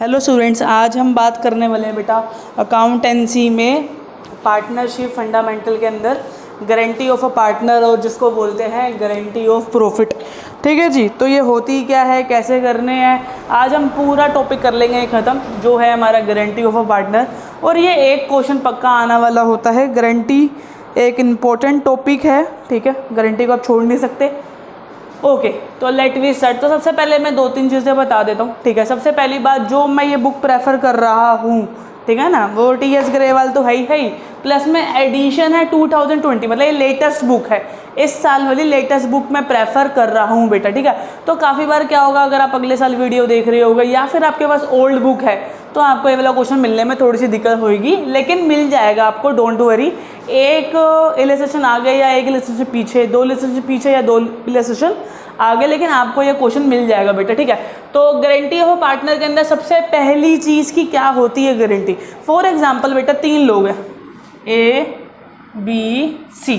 Hello students, आज हम बात करने वाले हैं बेटा अकाउंटेंसी में पार्टनरशिप फंडामेंटल के अंदर गारंटी ऑफ अ पार्टनर और जिसको बोलते हैं गारंटी ऑफ प्रॉफिट। ठीक है जी, तो ये होती क्या है, कैसे करने हैं, आज हम पूरा टॉपिक कर लेंगे ख़त्म जो है हमारा गारंटी ऑफ अ पार्टनर। और ये एक क्वेश्चन पक्का आने वाला होता है। गारंटी एक इम्पोर्टेंट टॉपिक है, ठीक है, गारंटी को आप छोड़ नहीं सकते। ओके, तो लेट वी स्टार्ट। तो सबसे पहले मैं दो तीन चीज़ें बता देता हूँ, ठीक है। सबसे पहली बात, जो मैं ये बुक प्रेफर कर रहा हूँ, ठीक है ना, वो टी.एस. ग्रेवाल तो है ही, प्लस में एडिशन है 2020, मतलब ये लेटेस्ट बुक है, इस साल वाली लेटेस्ट बुक मैं प्रेफर कर रहा हूँ बेटा, ठीक है। तो काफ़ी बार क्या होगा, अगर आप अगले साल वीडियो देख रहे होगे या फिर आपके पास ओल्ड बुक है तो आपको ये वाला क्वेश्चन मिलने में थोड़ी सी दिक्कत होगी, लेकिन मिल जाएगा आपको, डोंट वरी। एक इलस्ट्रेशन आगे या एक इलस्ट्रेशन पीछे, दो इलस्ट्रेशन पीछे या दो इलस्ट्रेशन आगे, लेकिन आपको ये क्वेश्चन मिल जाएगा बेटा, ठीक है। तो गारंटी ऑफ पार्टनर के अंदर सबसे पहली चीज़ की क्या होती है गारंटी। फॉर एग्जांपल बेटा, तीन लोग हैं ए बी सी,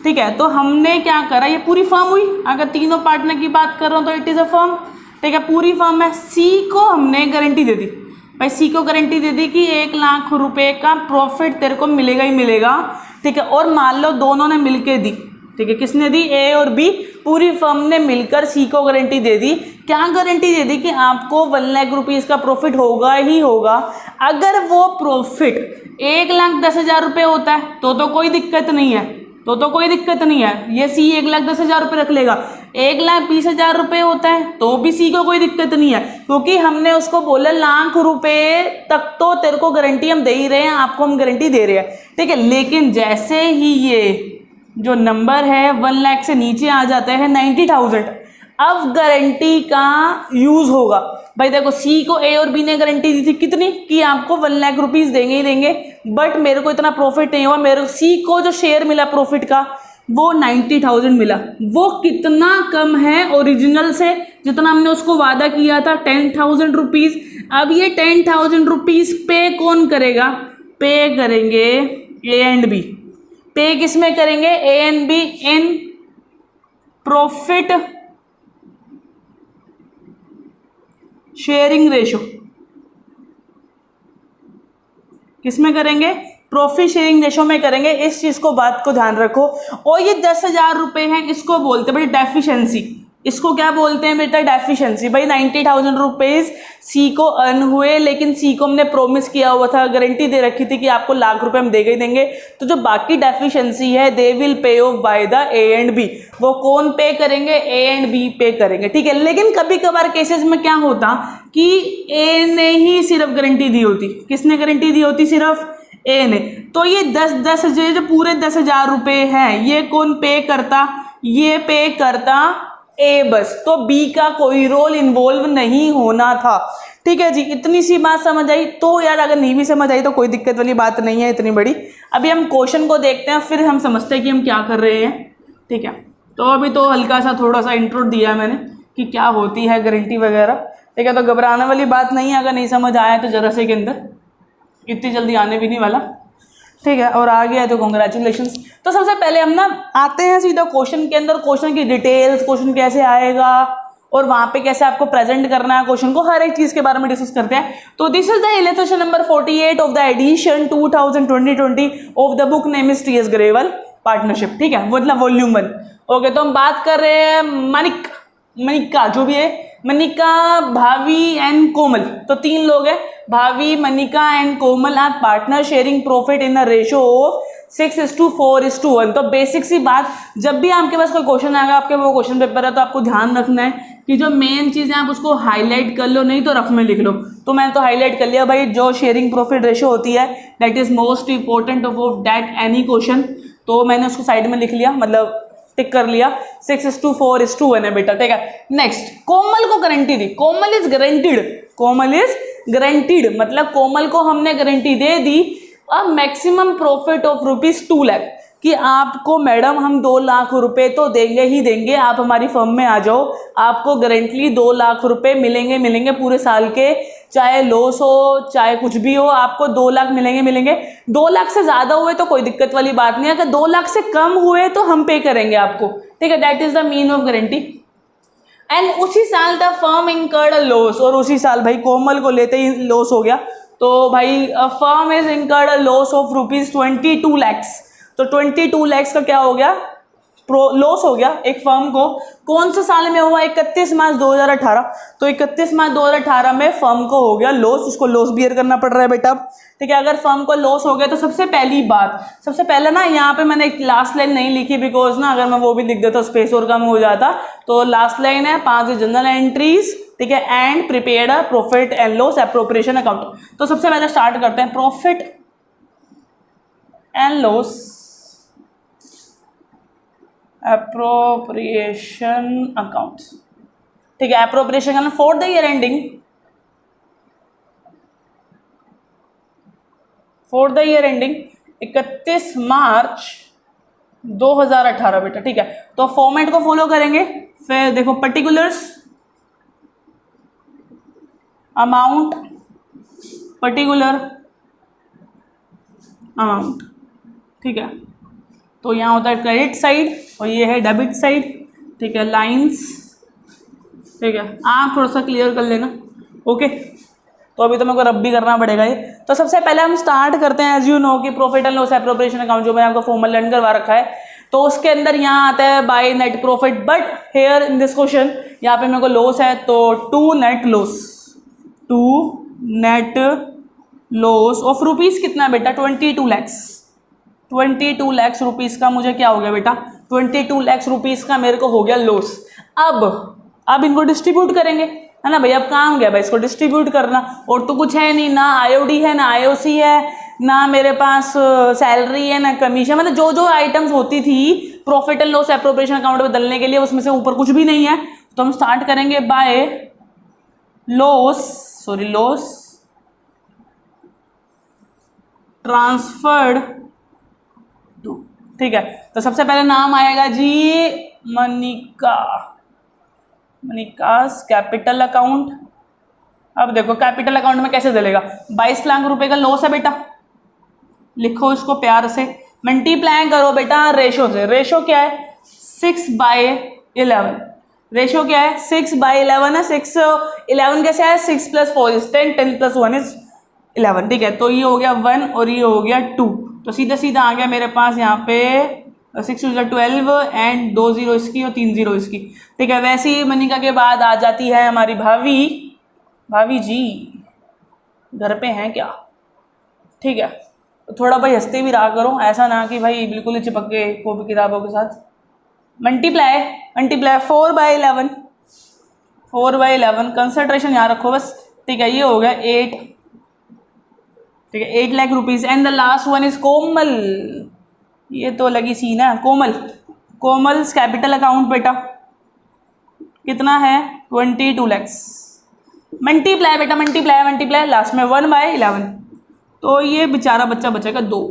ठीक है। तो हमने क्या करा, ये पूरी फर्म हुई, अगर तीनों पार्टनर की बात कर रहा हूँ तो इट इज़ अ फर्म, ठीक है, पूरी फर्म है। सी को हमने गारंटी दे दी भाई, सी को गारंटी दे दी कि 1,00,000 रुपए का प्रॉफिट तेरे को मिलेगा ही मिलेगा, ठीक है। और मान लो दोनों ने मिलके दी, ठीक है, किसने दी, ए और बी, पूरी फर्म ने मिलकर सी को गारंटी दे दी। क्या गारंटी दे दी कि आपको 1,00,000 रुपीज़ का प्रॉफिट होगा ही होगा। अगर वो प्रॉफिट 1,10,000 रुपये होता है तो कोई दिक्कत नहीं है, तो कोई दिक्कत नहीं है, ये सी 1,10,000 रुपये रख लेगा। 1,20,000 रुपये होता है तो भी सी को कोई दिक्कत नहीं है, क्योंकि हमने उसको बोला 1,00,000 रुपये तक तो तेरे को गारंटी हम दे ही रहे हैं, आपको हम गारंटी दे रहे हैं, ठीक है। लेकिन जैसे ही ये जो नंबर है 1,00,000 से नीचे आ जाता है 90,000, अब गारंटी का यूज होगा। भाई देखो, सी को ए और बी ने गारंटी दी थी कितनी, कि आपको 1,00,000 रुपीज़ देंगे ही देंगे, बट मेरे को इतना प्रॉफिट नहीं हुआ, मेरे सी को जो शेयर मिला प्रॉफिट का वो 90,000 मिला। वो कितना कम है ओरिजिनल से, जितना हमने उसको वादा किया था 10,000 रुपीज़। अब ये 10,000 रुपीज़ पे कौन करेगा, पे करेंगे ए एंड बी। पे किस में करेंगे, ए and be in profit sharing ratio. किस में करेंगे, प्रॉफिट शेयरिंग रेशो में करेंगे। इस चीज को, बात को ध्यान रखो। और ये 10,000 रुपये हैं, इसको बोलते हैं बेटा डेफिशिएंसी। इसको क्या बोलते हैं बेटा, डेफिशिएंसी। भाई 90,000 रुपीज़ सी को अर्न हुए, लेकिन सी को हमने प्रॉमिस किया हुआ था, गारंटी दे रखी थी कि आपको 1,00,000 रुपये हम देंगे ही देंगे। तो जो बाकी डेफिशिएंसी है they will pay off by the A and B. वो कौन पे करेंगे, ए एंड बी पे करेंगे, ठीक है। लेकिन कभी कभार केसेस में क्या होता कि ए ने ही सिर्फ गारंटी दी होती। किसने गारंटी दी होती, सिर्फ ए ने। तो ये 10 जो पूरे 10,000 रुपये हैं, ये कौन पे करता, ये पे करता ए बस। तो बी का कोई रोल इन्वॉल्व नहीं होना था, ठीक है जी। इतनी सी बात समझ आई। तो यार अगर नहीं भी समझ आई तो कोई दिक्कत वाली बात नहीं है इतनी बड़ी। अभी हम क्वेश्चन को देखते हैं, फिर हम समझते हैं कि हम क्या कर रहे हैं, ठीक है। तो अभी तो हल्का सा थोड़ा सा इंट्रो दिया मैंने कि क्या होती है गारंटी वगैरह, ठीक है। तो घबराने वाली बात नहीं है, अगर नहीं समझ आया तो जरा से के अंदर, इतनी जल्दी आने भी नहीं वाला, ठीक है। और आ गया तो कॉन्ग्रेचुलेशंस। तो सबसे पहले हम ना आते हैं सीधा क्वेश्चन के अंदर, क्वेश्चन की डिटेल्स, क्वेश्चन कैसे आएगा और वहाँ पे कैसे आपको प्रेजेंट करना है क्वेश्चन को, हर एक चीज़ के बारे में डिस्कस करते हैं। तो this is the illustration number 48 of the edition 2020 of the book name is T S. Grewal partnership, ठीक है, मतलब वॉल्यूम 1। ओके, तो हम बात कर रहे हैं मनिका जो भी है, मनिका, भावी एंड कोमल। तो तीन लोग हैं, Bhavi, Manika and Komal are partner sharing profit in the ratio of 6:4:1। तो बेसिक सी बात, जब भी आपके पास कोई क्वेश्चन आएगा, आपके वो क्वेश्चन पेपर है, तो आपको ध्यान रखना है कि जो मेन चीज़ें आप उसको हाईलाइट कर लो, नहीं तो रफ में लिख लो। तो मैंने तो हाईलाइट कर लिया भाई, जो शेयरिंग प्रॉफिट रेशो होती है that is most important of that any question. तो मैंने उसको साइड में लिख लिया, मतलब टिक कर लिया, 6:4:1 है बेटा, ठीक है। नेक्स्ट, कोमल को guarantee the, Komal is guaranteed, Komal is guaranteed, मतलब कोमल को हमने guarantee they the a maximum profit of ₹2,00,000 कि आपको मैडम हम 2,00,000 रुपए तो देंगे ही देंगे, आप हमारी फर्म में आ जाओ, आपको गारंटली 2,00,000 रुपए मिलेंगे पूरे साल के, चाहे लॉस हो चाहे कुछ भी हो, आपको 2,00,000 मिलेंगे। 2,00,000 से ज़्यादा हुए तो कोई दिक्कत वाली बात नहीं है, अगर 2,00,000 से कम हुए तो हम पे करेंगे आपको, ठीक है। That is the mean of guarantee. And उसी साल the firm incurred a loss, और उसी साल भाई कोमल को लेते ही लॉस हो गया, तो भाई firm is incurred a loss of ₹22 lakhs। तो 22 lakhs का क्या हो गया, लॉस हो गया एक फर्म को। कौन से साल में हुआ, 31 मार्च 2018। तो 31 मार्च 2018 में फर्म को हो गया लॉस, उसको लॉस बियर करना पड़ रहा है बेटा। ठीक है, अगर फर्म को लॉस हो गया तो सबसे पहली बात, सबसे पहले ना यहाँ पे मैंने एक लास्ट लाइन नहीं लिखी, बिकॉज ना अगर मैं वो भी लिख देता स्पेस और कम हो जाता। तो लास्ट लाइन है 5 जनरल एंट्रीज, ठीक है, and prepared a profit and loss appropriation account. तो सबसे पहले स्टार्ट करते हैं profit and loss appropriation accounts. ठीक है, appropriation account for the year ending, for the year ending 31 मार्च 2018 बेटा। ठीक है, तो फॉर्मेट को फॉलो करेंगे। फिर देखो पर्टिकुलर्स, अमाउंट, पर्टिकुलर अमाउंट। ठीक है, तो यहाँ होता है क्रेडिट साइड और ये है डेबिट साइड। ठीक है, लाइंस। ठीक है, आप थोड़ा सा क्लियर कर लेना। ओके, तो अभी तो मेरे को रब भी करना पड़ेगा ये। तो सबसे पहले हम स्टार्ट करते हैं, एज यू नो कि profit and loss appropriation account जो मैंने आपको फॉर्मल लर्न करवा रखा है। तो उसके अंदर यहाँ आता है by net profit, but here in this question यहाँ पे मेरे को लॉस है, तो to net loss, to net loss of rupees कितना बेटा, 22 lakhs। 22 lakhs रुपीज का मुझे क्या हो गया बेटा, 22 lakhs रुपीज का मेरे को हो गया लॉस। अब इनको डिस्ट्रीब्यूट करेंगे, है ना भाई। अब काम क्या है भाई, इसको डिस्ट्रीब्यूट करना, और तो कुछ है नहीं, ना आईओडी है, ना आईओसी है, ना मेरे पास सैलरी है, ना कमीशन, मतलब जो जो आइटम्स होती थी profit and loss appropriation account में डालने के लिए, उसमें से ऊपर कुछ भी नहीं है। तो हम स्टार्ट करेंगे बाय लॉस ट्रांसफर्ड टू। ठीक है, तो सबसे पहले नाम आएगा जी मनिकास कैपिटल अकाउंट। अब देखो कैपिटल अकाउंट में कैसे डलेगा, 22 लाख रुपए का लॉस है बेटा, लिखो इसको प्यार से, मल्टीप्लाई करो बेटा रेशो से। रेशो क्या है, 6/11। रेशो क्या है, 6/11 है। 6/11 कैसे है, 6 + 4 = 10, 10 + 1 = 11। ठीक है, तो ये हो गया 1 और ये हो गया 2, तो सीधा सीधा आ गया मेरे पास यहाँ पे 6 × 12 एंड 2 0 इसकी और 3 0 इसकी। ठीक है, वैसे ही मनिका के बाद आ जाती है हमारी भाभी जी, घर पे हैं क्या। ठीक है, तो थोड़ा भाई हंसते भी रहा करो, ऐसा ना कि भाई बिल्कुल ही चिपक के कॉपी किताबों के साथ। मल्टीप्लाई 4/11 कंसंट्रेशन यहाँ रखो बस। ठीक है, ये हो गया 8। ठीक है, 8 lakh rupees. And the last one is Komal, ये तो लगी सी ना, कोमल्स कैपिटल अकाउंट बेटा कितना है, 22 lakhs। मल्टीप्लाई बेटा, मल्टीप्लाई लास्ट में 1/11, तो ये बेचारा बच्चा बचेगा 2।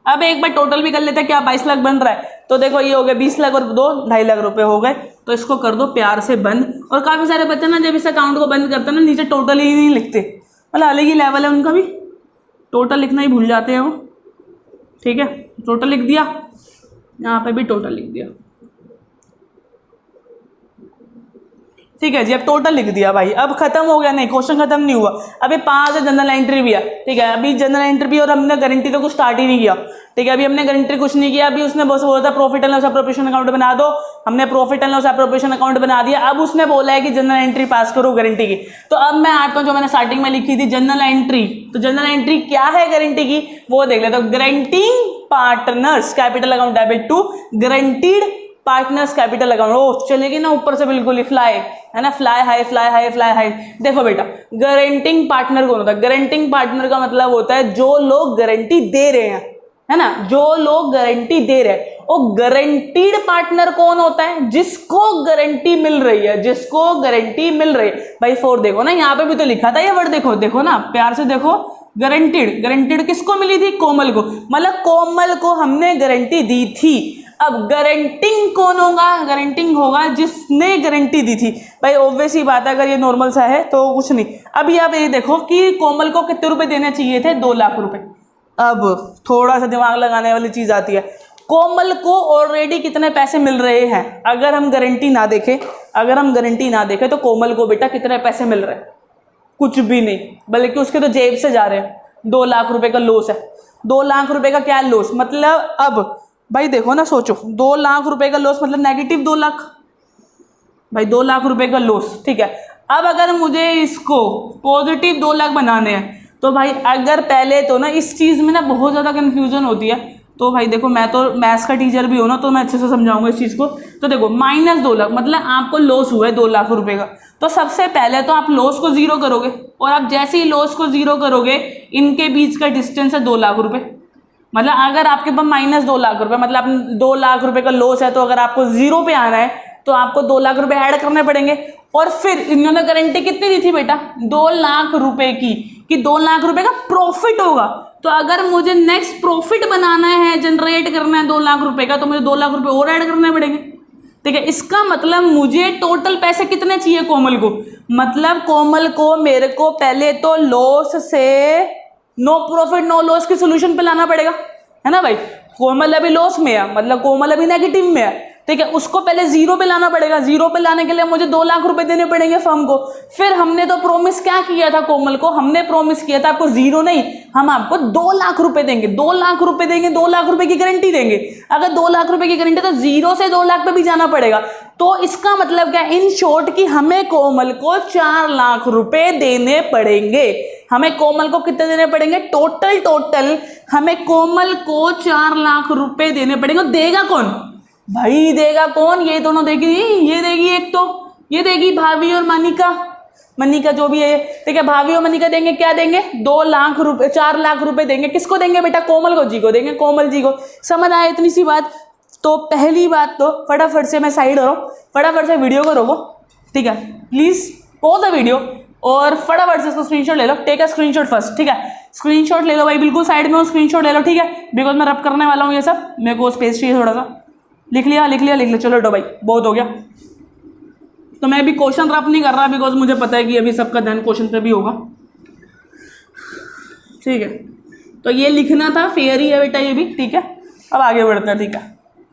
अब एक बार टोटल भी कर लेते हैं, क्या 22 लाख बन रहा है, तो देखो ये हो गया 20 लाख और 2 2.5 लाख रुपए हो गए। तो इसको कर दो प्यार से बंद। और काफ़ी सारे बच्चे ना जब इस अकाउंट को बंद करते हैं ना, नीचे टोटल ही नहीं लिखते, मतलब अलग ही लेवल है उनका भी, टोटल लिखना ही भूल जाते हैं वो। ठीक है, टोटल लिख दिया, यहाँ पे भी टोटल लिख दिया। ठीक है जी, अब टोटल लिख दिया भाई। अब खत्म हो गया, नहीं क्वेश्चन खत्म नहीं हुआ, अभी 5 जनरल एंट्री भी है। ठीक है, अभी जनरल एंट्री भी और हमने गारंटी तो कुछ स्टार्ट ही नहीं किया। ठीक है, अभी हमने गारंटी कुछ नहीं किया। अभी उसने बस बोला था profit and loss appropriation account बना दो, हमने profit and loss appropriation account बना दिया। अब उसने बोला है कि जनरल एंट्री पास करो गारंटी की। तो अब मैं आता हूँ जो मैंने स्टार्टिंग में लिखी थी जनरल एंट्री। तो जनरल एंट्री क्या है गारंटी की, वो देख लेते हो। Guaranteeing partners capital account debit to guaranteed partners capital account. ओ चलेगी ना ऊपर से बिल्कुल ही फ्लाई, है ना, फ्लाई हाई। देखो बेटा, गारंटिंग पार्टनर कौन होता है, गारंटिंग पार्टनर का मतलब होता है जो लोग गारंटी दे रहे हैं, है ना, जो लोग गारंटी दे रहे हैं। और गारंटीड पार्टनर कौन होता है, जिसको गारंटी मिल रही है, जिसको गारंटी मिल रही है। भाई 4 देखो ना, यहाँ पे भी तो लिखा था ये वर्ड, देखो ना प्यार से देखो, गारंटीड किसको मिली थी, कोमल को, मतलब कोमल को हमने गारंटी दी थी। अब गारंटिंग कौन होगा, गारंटिंग होगा जिसने गारंटी दी थी। भाई ऑब्वियस ही बात है, अगर ये नॉर्मल सा है तो कुछ नहीं। अभी आप ये देखो कि कोमल को कितने रुपए देने चाहिए थे, 2 लाख रुपए। अब थोड़ा सा दिमाग लगाने वाली चीज आती है, कोमल को ऑलरेडी कितने पैसे मिल रहे हैं, अगर हम गारंटी ना देखें तो कोमल को बेटा कितने पैसे मिल रहे हैं, कुछ भी नहीं, बल्कि उसके तो जेब से जा रहे हैं। 2 लाख रुपए का लॉस है। 2 लाख रुपए का क्या लॉस, मतलब अब भाई देखो ना, सोचो 2 लाख रुपए का लॉस मतलब नेगेटिव 2 लाख भाई, 2 लाख रुपए का लॉस, ठीक है। अब अगर मुझे इसको पॉजिटिव 2 लाख बनाने हैं तो भाई अगर पहले तो ना इस चीज़ में ना बहुत ज़्यादा कन्फ्यूजन होती है, तो भाई देखो मैं तो मैथ्स का टीचर भी हूँ ना, तो मैं अच्छे से समझाऊंगा इस चीज़ को। तो देखो -2 लाख मतलब आपको लॉस हुआ है 2 लाख रुपए का, तो सबसे पहले तो आप लॉस को जीरो करोगे, और आप जैसे ही लॉस को जीरो करोगे इनके बीच का डिस्टेंस है 2 लाख रुपए। मतलब अगर आपके पास -2 लाख रुपए, मतलब 2 लाख रुपए का लॉस है, तो अगर आपको जीरो पे आना है तो आपको 2 लाख रुपए ऐड करने पड़ेंगे। और फिर इन्होंने गारंटी कितनी दी थी बेटा, 2 लाख रुपए की, कि 2 लाख रुपए का प्रॉफिट होगा। तो अगर मुझे नेक्स्ट प्रॉफिट बनाना है, जनरेट करना है 2 लाख रुपए का, तो मुझे 2 लाख रुपए और ऐड करने पड़ेंगे, ठीक है। इसका मतलब मुझे टोटल पैसे कितने चाहिए कोमल को, मतलब कोमल को मेरे को पहले तो लॉस से नो प्रॉफिट नो लॉस की सोल्यूशन पे लाना पड़ेगा, है ना भाई। कोमल अभी लॉस में है, मतलब कोमल अभी नेगेटिव में है, ठीक है। उसको पहले जीरो पे लाना पड़ेगा। जीरो पे लाने के लिए मुझे 2 लाख रुपए देने पड़ेंगे फर्म को। फिर हमने तो प्रॉमिस क्या किया था कोमल को, हमने प्रॉमिस किया था आपको जीरो नहीं, हम आपको 2 लाख रुपए देंगे, 2 लाख रुपए देंगे, 2 लाख रुपए की गारंटी देंगे। अगर 2 लाख रुपए की गारंटी तो जीरो से 2 लाख पे भी जाना पड़ेगा। तो इसका मतलब क्या, इन शॉर्ट कि हमें कोमल को 4 लाख रुपए देने पड़ेंगे। हमें कोमल को कितने देने पड़ेंगे, टोटल हमें कोमल को 4 लाख रुपए देने पड़ेंगे। देगा कौन भाई, देगा कौन, ये दोनों देगी, ये देगी, एक तो ये देगी भाभी और मनिका जो भी है, ठीक है। भाभी और मनिका देंगे, क्या देंगे, 2 लाख रुपए, 4 लाख रुपए देंगे। किसको देंगे बेटा, कोमल को जी को देंगे, कोमल जी को। समझ आया इतनी सी बात। तो पहली बात तो फटाफट से मैं साइड हो रहा हूँ, फटाफट से वीडियो को रोको, ठीक है। प्लीज पॉज द वीडियो और फटाफट से इसको स्क्रीनशॉट ले लो। टेक अ स्क्रीनशॉट फर्स्ट, ठीक है। स्क्रीनशॉट ले लो भाई, बिल्कुल साइड में हो, स्क्रीनशॉट ले लो, ठीक है। बिकॉज मैं रब करने वाला हूँ ये सब, मेरे को स्पेस चाहिए थोड़ा सा। लिख लिया। चलो तो भाई बहुत हो गया। तो मैं अभी क्वेश्चन रब नहीं कर रहा, बिकॉज मुझे पता है कि अभी सबका ध्यान क्वेश्चन पे भी होगा, ठीक है। तो ये लिखना था, फेयर ही है बेटा ये भी, ठीक है। अब आगे बढ़ते हैं, ठीक है।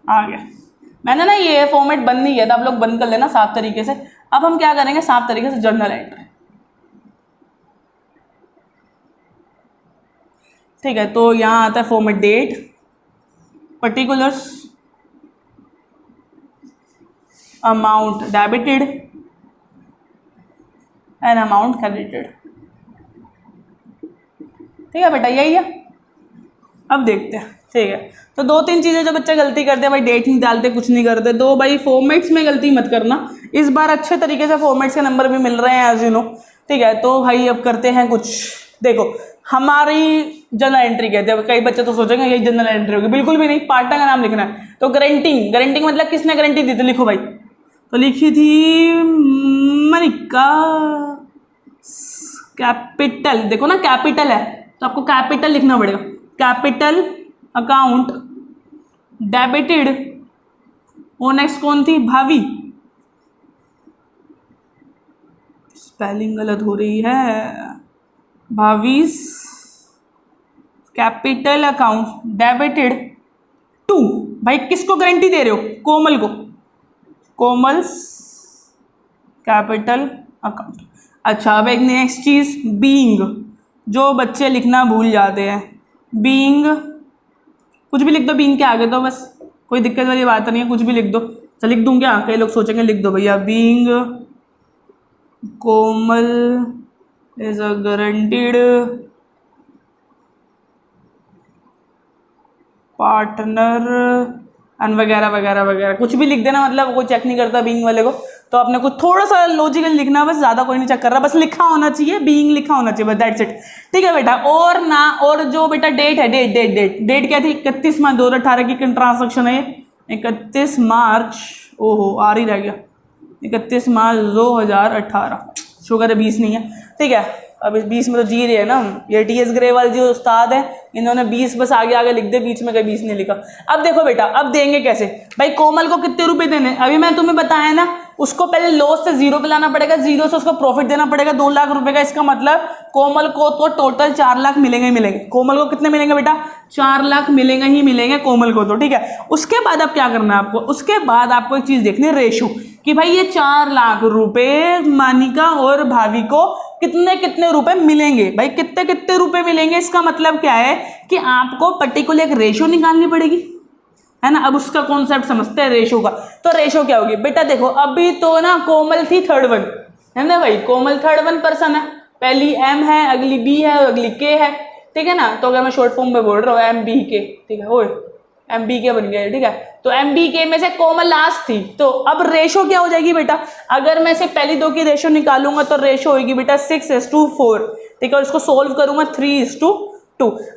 आगे मैंने ना ये फॉर्मेट बंद नहीं किया था, आप लोग बंद कर लेना साफ तरीके से। अब हम क्या करेंगे, साफ तरीके से जर्नल एंट्री, ठीक है। तो यहाँ आता है format date, particulars, amount debited and amount credited, ठीक है बेटा, यही है। अब देखते हैं, ठीक है। तो 2-3 चीज़ें जो बच्चे गलती करते हैं भाई, डेट नहीं डालते, कुछ नहीं करते, तो भाई फॉर्मेट्स में गलती मत करना। इस बार अच्छे तरीके से फॉर्मेट्स के नंबर भी मिल रहे हैं एज यू नो, ठीक है। तो भाई अब करते हैं कुछ, देखो हमारी जनरल एंट्री कहते हैं। कई बच्चे तो सोचेंगे यही जनरल एंट्री होगी, बिल्कुल भी नहीं। पार्टनर का नाम लिखना है। तो गारंटिंग मतलब किसने गारंटी दी थी, लिखो भाई। तो लिखी थी मनिका। कैपिटल, देखो ना कैपिटल है तो आपको कैपिटल लिखना पड़ेगा। कैपिटल अकाउंट डेबिटेड, और नेक्स्ट कौन थी, भावी। स्पेलिंग गलत हो रही है, भावीस कैपिटल अकाउंट डेबिटेड टू, भाई किसको गारंटी दे रहे हो, कोमल को, कोमल्स कैपिटल अकाउंट। अच्छा अब एक नेक्स्ट चीज, बीइंग, जो बच्चे लिखना भूल जाते हैं, बीइंग कुछ भी लिख दो बीइंग के आगे, तो बस कोई दिक्कत वाली बात नहीं है, कुछ भी लिख दो। तो लिख दूं क्या, कई लोग सोचेंगे लिख दो भैया। Being Komal is a guaranteed partner and वगैरह वगैरह वगैरह, कुछ भी लिख देना, मतलब कोई चेक नहीं करता बीइंग वाले को। तो आपने कुछ थोड़ा सा लॉजिकल लिखना, बस ज़्यादा कोई नहीं चेक कर रहा, बस लिखा होना चाहिए, बीइंग लिखा होना चाहिए, बस दैट्स इट, ठीक है बेटा। और ना, और जो बेटा डेट है, डेट क्या थी, 31 मार्च 2018 की ट्रांसैक्शन है ये, 31 मार्च, ओहो आर ही रह गया, 31 मार्च 2018, शुगर है 20 नहीं है, ठीक है। अब इस 20 में तो जी रहे हैं ना, ये टीएस ग्रेवाल जी उस्ताद है, इन्होंने 20 बस आगे आगे लिख दे, बीच में कहीं 20 नहीं लिखा। अब देखो बेटा, अब देंगे कैसे भाई, कोमल को कितने रुपए देने, अभी मैं तुम्हें बताया ना, उसको पहले लॉस से जीरो पे लाना पड़ेगा, जीरो से उसको प्रॉफिट देना पड़ेगा 2 लाख रुपए का। इसका मतलब कोमल को तो टोटल 4 लाख मिलेंगे ही मिलेंगे। कोमल को कितने मिलेंगे बेटा, 4 लाख मिलेंगे ही मिलेंगे कोमल को तो, ठीक है। उसके बाद अब क्या करना है आपको, उसके बाद आपको एक चीज देखनी है, रेशो, कि भाई ये 4 लाख रुपए मानिका और भाभी को कितने कितने रुपए मिलेंगे। भाई कितने कितने रुपए मिलेंगे, इसका मतलब क्या है कि आपको पर्टिकुलर एक रेशो निकालनी पड़ेगी, है ना। अब उसका कॉन्सेप्ट समझते हैं रेशो का। तो रेशो क्या होगी बेटा, देखो अभी तो ना कोमल थी थर्ड वन, है ना भाई, कोमल थर्ड वन पर्सन है, पहली एम है, अगली बी है और अगली के है, ठीक है ना। तो अगर मैं शॉर्ट फॉर्म में बोल रहा हूँ एम बी के, ठीक है, ओए एम बी के बन गया, ठीक है। तो एम बी के में से कोमल लास्ट थी, तो अब रेशो क्या हो जाएगी बेटा, अगर मैं से पहली दो की रेशो निकालूंगा तो रेशो होगी बेटा 6:4, ठीक है। और इसको सोल्व करूंगा 3:2।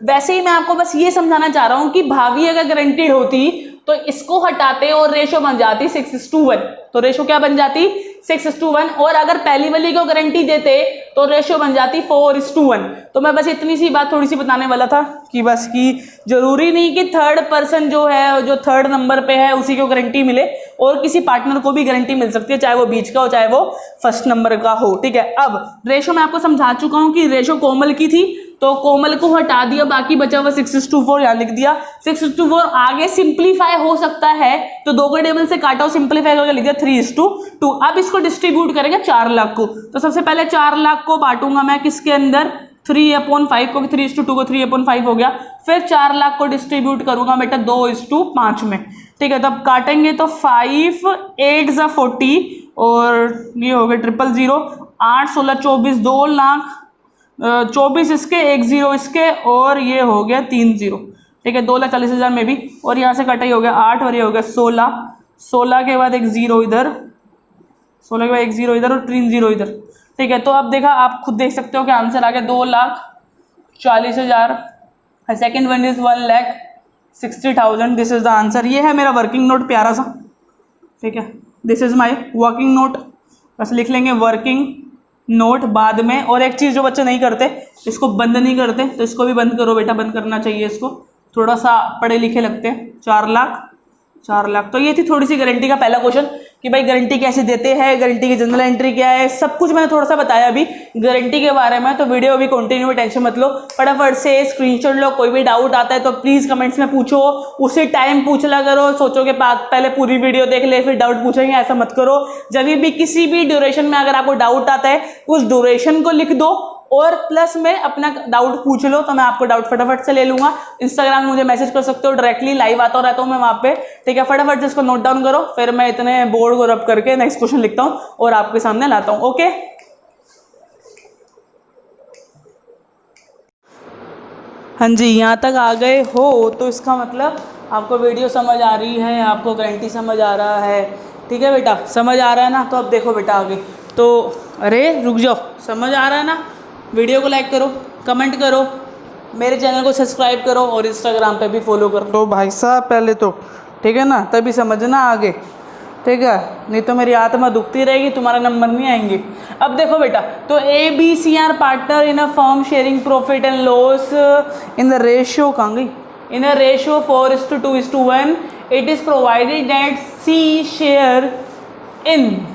वैसे ही मैं आपको बस ये समझाना चाह रहा हूं कि भाभी अगर गारंटीड होती तो इसको हटाते और रेशो बन जाती 6:1। तो रेशो क्या बन जाती 6:1, और अगर पहली वाली को गारंटी देते तो रेशो बन जाती 4:1। तो मैं बस इतनी सी बात थोड़ी सी बताने वाला था कि बस कि जरूरी नहीं कि थर्ड पर्सन जो है, जो थर्ड नंबर पे है उसी को गारंटी मिले, और किसी पार्टनर को भी गारंटी मिल सकती है, चाहे वो बीच का हो चाहे वो फर्स्ट नंबर का हो, ठीक है। अब रेशो मैं आपको समझा चुका हूं कि रेशो कोमल की थी, तो कोमल को हटा दिया, बाकी बचा हुआ 6:4 यहाँ लिख दिया। 6:4 आगे सिंप्लीफाई हो सकता है तो दो के टेबल से काटा, सिंप्लीफाई करके लिख दिया 3:2। अब इसको डिस्ट्रीब्यूट करेंगे 4 लाख को, तो सबसे पहले 4 लाख को बांटूंगा मैं किसके अंदर, 3/5 को, 3:2 को 3/5 हो गया। फिर 4 लाख को डिस्ट्रीब्यूट करूंगा बेटा 2:5 में, ठीक है। तब काटेंगे तो 5 8 × 40 और ये हो गया 000, 8 16 24, 2 लाख 24 इसके, 1 0 इसके, और ये हो गया 3 0, ठीक है। 2,40,000 में भी, और यहाँ से कटाई हो गया 8 और ये हो गया 16, 16 के बाद एक 0 इधर, 16 के बाद एक 0 इधर और 3 0 इधर, ठीक है। तो अब देखा, आप खुद देख सकते हो कि आंसर आ गया 2,40,000। Second one is 1,60,000, this is the answer. ये है मेरा वर्किंग नोट प्यारा सा, ठीक है, this is my working note. बस लिख लेंगे वर्किंग नोट बाद में। और एक चीज़ जो बच्चे नहीं करते, इसको बंद नहीं करते, तो इसको भी बंद करो बेटा, बंद करना चाहिए इसको, थोड़ा सा पढ़े लिखे लगते हैं। 4 लाख। तो ये थी थोड़ी सी गारंटी का पहला क्वेश्चन कि भाई गारंटी कैसे देते हैं, गारंटी की जनरल एंट्री क्या है, सब कुछ मैंने थोड़ा सा बताया अभी गारंटी के बारे में। तो वीडियो अभी कंटिन्यू, टेंशन मत लो, फटाफट से स्क्रीनशॉट लो। कोई भी डाउट आता है तो प्लीज़ कमेंट्स में पूछो, उसी टाइम पूछ ला करो। सोचो के बाद पहले पूरी वीडियो देख ले फिर डाउट पूछेंगे, ऐसा मत करो। जब भी किसी भी ड्यूरेशन में अगर आपको डाउट आता है उस ड्यूरेशन को लिख दो और प्लस में अपना डाउट पूछ लो, तो मैं आपको डाउट फटाफट से ले लूंगा। इंस्टाग्राम में मुझे मैसेज कर सकते हो, डायरेक्टली लाइव आता रहता हूँ मैं वहाँ पे, ठीक है। फटाफट से इसको नोट डाउन करो, फिर मैं इतने बोर्ड को रब करके नेक्स्ट क्वेश्चन लिखता हूँ और आपके सामने लाता हूँ, ओके। हाँ जी, यहाँ तक आ गए हो तो इसका मतलब आपको वीडियो समझ आ रही है, आपको गारंटी समझ आ रहा है, ठीक है बेटा, समझ आ रहा है ना। तो अब देखो बेटा आगे, तो अरे रुक जाओ, समझ आ रहा है ना, वीडियो को लाइक करो, कमेंट करो, मेरे चैनल को सब्सक्राइब करो और इंस्टाग्राम पे भी फॉलो करो। तो भाई साहब पहले तो, ठीक है ना, तभी समझना आगे, ठीक है, नहीं तो मेरी आत्मा दुखती रहेगी, तुम्हारा नंबर नहीं आएंगे। अब देखो बेटा, तो ABC are partner in a firm sharing profit and loss in the ratio, कहाँ गई, in a ratio 4:2:1। It is provided that C share in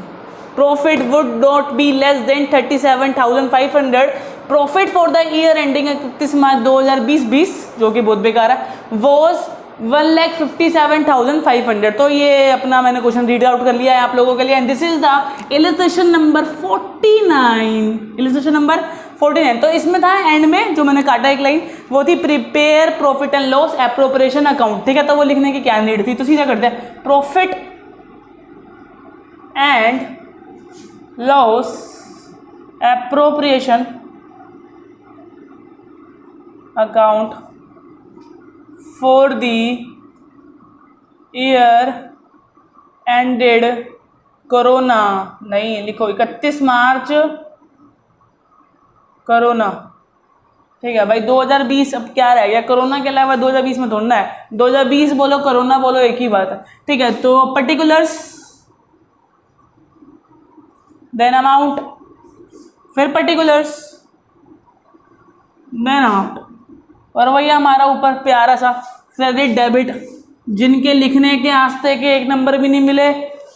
profit would not be less than 37,500। Profit for the year ending 31 March 2020 जो कि बहुत बेकार है, was 1,57,500। तो ये अपना मैंने क्वेश्चन रीड आउट कर लिया है आप लोगों के लिए, and this is the illustration number 49, illustration number 49। तो इसमें था एंड में जो मैंने काटा एक लाइन, वो थी prepare profit and loss appropriation account, ठीक है। तो वो लिखने की क्या नीड थी, तो सीधा करते हैं, profit and loss appropriation account for the year ended corona, नहीं लिखो 31 मार्च कोरोना, ठीक है भाई 2020। अब क्या रह गया, कोरोना के अलावा 2020 में थोड़ा है, 2020 बोलो कोरोना बोलो एक ही बात है, ठीक है। तो पर्टिकुलर्स देन अमाउंट, फिर पर्टिकुलर्स देन अमाउंट, और वही हमारा ऊपर प्यारा सा क्रेडिट डेबिट, जिनके लिखने के आस्ते के एक नंबर भी नहीं मिले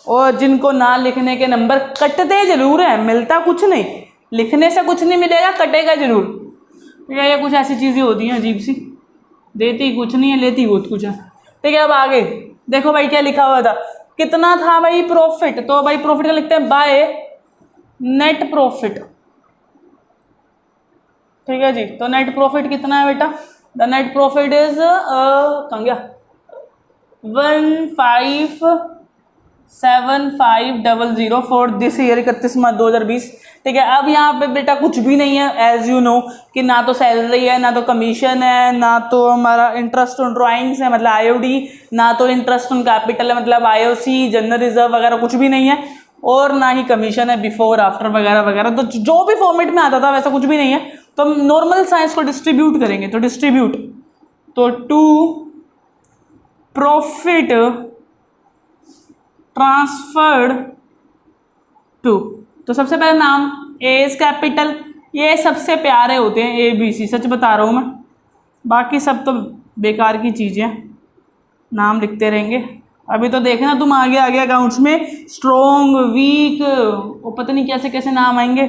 और जिनको ना लिखने के नंबर कटते जरूर हैं, मिलता कुछ नहीं, लिखने से कुछ नहीं मिलेगा, कटेगा जरूर। ये कुछ ऐसी चीज़ें होती हैं अजीब सी, देती कुछ नहीं है, लेती बहुत कुछ है। ठीक है, अब आगे देखो भाई क्या लिखा हुआ था, कितना था भाई प्रॉफिट, तो भाई प्रॉफिट का लिखते हैं बाय नेट प्रॉफिट। ठीक है जी, तो नेट प्रॉफिट कितना है बेटा, द नेट प्रॉफिट इज कहाँ गया 157,500 फॉर दिस ईयर 31 मार्च 2020। ठीक है, अब यहाँ पे बेटा कुछ भी नहीं है एज यू नो कि ना तो सैलरी है, ना तो कमीशन है, ना तो हमारा इंटरेस्ट ऑन ड्राइंग्स है मतलब आईओडी, ना तो इंटरेस्ट ऑन कैपिटल है मतलब आईओसी, जनरल रिजर्व वगैरह कुछ भी नहीं है, और ना ही कमीशन है बिफोर आफ्टर वगैरह वगैरह। तो जो भी फॉर्मेट में आता था वैसा कुछ भी नहीं है। तो हम नॉर्मल साइंस को डिस्ट्रीब्यूट करेंगे, तो डिस्ट्रीब्यूट तो टू प्रॉफिट ट्रांसफर्ड टू, तो सबसे पहले नाम ए इज कैपिटल, ये सबसे प्यारे होते हैं ए बी सी, सच बता रहा हूँ मैं, बाकी सब तो बेकार की चीज़ें, नाम लिखते रहेंगे। अभी तो देखना तुम आगे आगे अकाउंट्स में स्ट्रॉन्ग वीक और पता नहीं कैसे कैसे नाम आएंगे।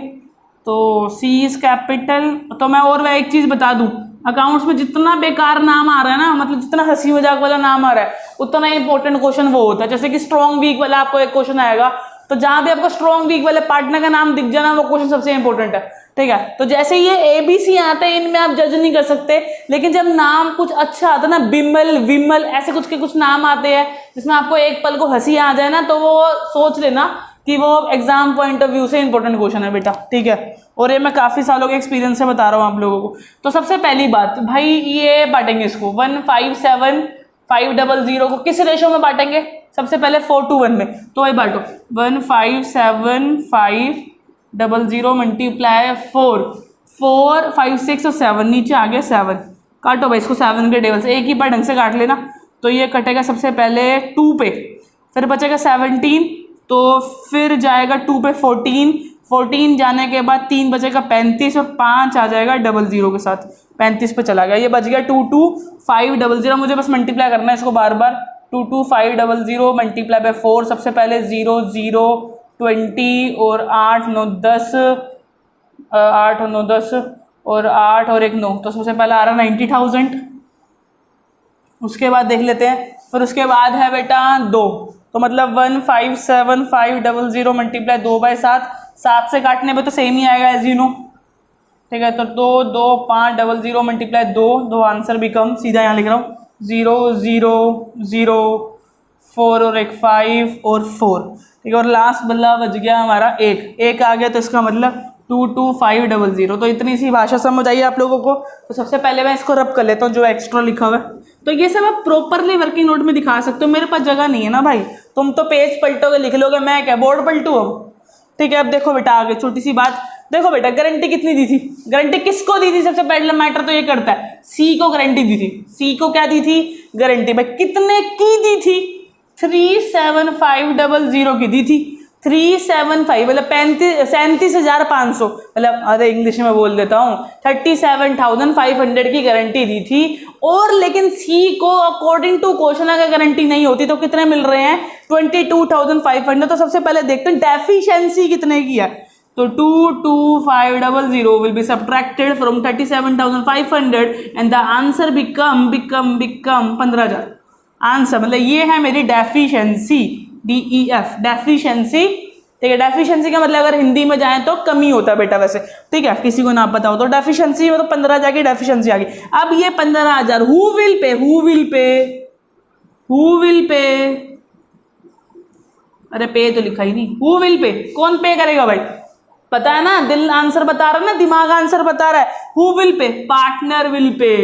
तो सी इज कैपिटल। तो मैं और वह एक चीज़ बता दूं, अकाउंट्स में जितना बेकार नाम आ रहा है ना, मतलब जितना हंसी मजाक वाला नाम आ रहा है, उतना इंपॉर्टेंट क्वेश्चन वो होता है। जैसे कि स्ट्रॉन्ग वीक वाला आपको एक क्वेश्चन आएगा, तो जहां भी आपको स्ट्रॉन्ग वीक वाले पार्टनर का नाम दिख जाना, वो क्वेश्चन सबसे इंपॉर्टेंट है। ठीक है, तो जैसे ये ABC आते हैं, इनमें आप जज नहीं कर सकते, लेकिन जब नाम कुछ अच्छा आता है ना, बिमल विमल ऐसे कुछ के कुछ नाम आते हैं जिसमें आपको एक पल को हंसी आ जाए ना, तो वो सोच लेना कि वो एग्जाम पॉइंट ऑफ व्यू से इंपॉर्टेंट क्वेश्चन है बेटा। ठीक है, और ये मैं काफ़ी सालों के एक्सपीरियंस से बता रहा हूँ आप लोगों को। तो सबसे पहली बात भाई, ये बांटेंगे इसको 157,500 को किस रेशो में बांटेंगे, सबसे पहले 4:1 में। तो वही बांटो 157,500 मल्टीप्लाई 4, 4 5 6 और 7, नीचे आ गया 7, काटो भाई इसको 7 के टेबल से, एक ही बार ढंग से काट लेना। तो ये कटेगा सबसे पहले 2 पे, फिर बचेगा 17, तो फिर जाएगा 2 पे 14, 14 जाने के बाद 3 बचेगा 35 और 5 आ जाएगा 00 के साथ, 35 पे चला गया, ये बच गया 22,500। मुझे बस मल्टीप्लाई करना है इसको बार बार, 22,500 मल्टीप्लाई बाय 4, सबसे पहले 0 0 20 और 8 9 10, 8 और 9 10 और 8 और 1 9, तो सबसे पहले आ रहा 90,000। उसके बाद देख लेते हैं, फिर उसके बाद है बेटा 2, तो मतलब 157,500 मल्टीप्लाई 2/7, 7 से काटने पे तो सेम ही आएगा एज यू नो। ठीक है, तो 2 2 500 मल्टीप्लाई 2 आंसर बिकम, सीधा यहाँ लिख रहा हूँ 0 0 0 4 और 1 5 और 4। ठीक है, और लास्ट बल्ला बच गया हमारा 1 आ गया, तो इसका मतलब 22,500। तो इतनी सी भाषा समझ आई आप लोगों को। तो सबसे पहले मैं इसको रब कर लेता हूँ जो एक्स्ट्रा लिखा हुआ है। तो ये सब आप प्रॉपरली वर्किंग नोट में दिखा सकते हो, मेरे पास जगह नहीं है ना भाई, तुम तो पेज पलटोगे लिख लोगे, मैं क्या बोर्ड पलटू अब। ठीक है, अब देखो बेटा आगे छोटी सी बात, देखो बेटा गारंटी कितनी दी थी, गारंटी किसको दी थी, सबसे पहले मैटर तो ये करता है, सी को गारंटी दी थी। सी को क्या दी थी, गारंटी। भाई कितने की दी थी, 37,500 की दी थी। 375 मतलब 37,500, मतलब अरे इंग्लिश में बोल देता हूँ 37,500 की गारंटी दी थी। और लेकिन सी को अकॉर्डिंग टू क्वेश्चन अगर गारंटी नहीं होती तो कितने मिल रहे हैं, 22,500। तो सबसे पहले देखते हैं डेफिशिएंसी कितने की है। तो 22,500 will be subtracted from 37,500 and the answer become 15,000 answer. मतलब ये है मेरी डेफिशिएंसी, DEF डेफिशिएंसी। ठीक है, डेफिशिएंसी का मतलब अगर हिंदी में जाए तो कमी होता है बेटा वैसे। ठीक है, किसी को ना पता हो तो डेफिशिएंसी में तो 15 जाके डेफिशिएंसी आ गई। अब ये 15,000 हु विल पे, अरे पे तो लिखा ही नहीं, हु विल पे, कौन पे करेगा भाई, पता है ना, दिल आंसर बता रहा है ना, दिमाग आंसर बता रहा है। Who will pay, partner will pay.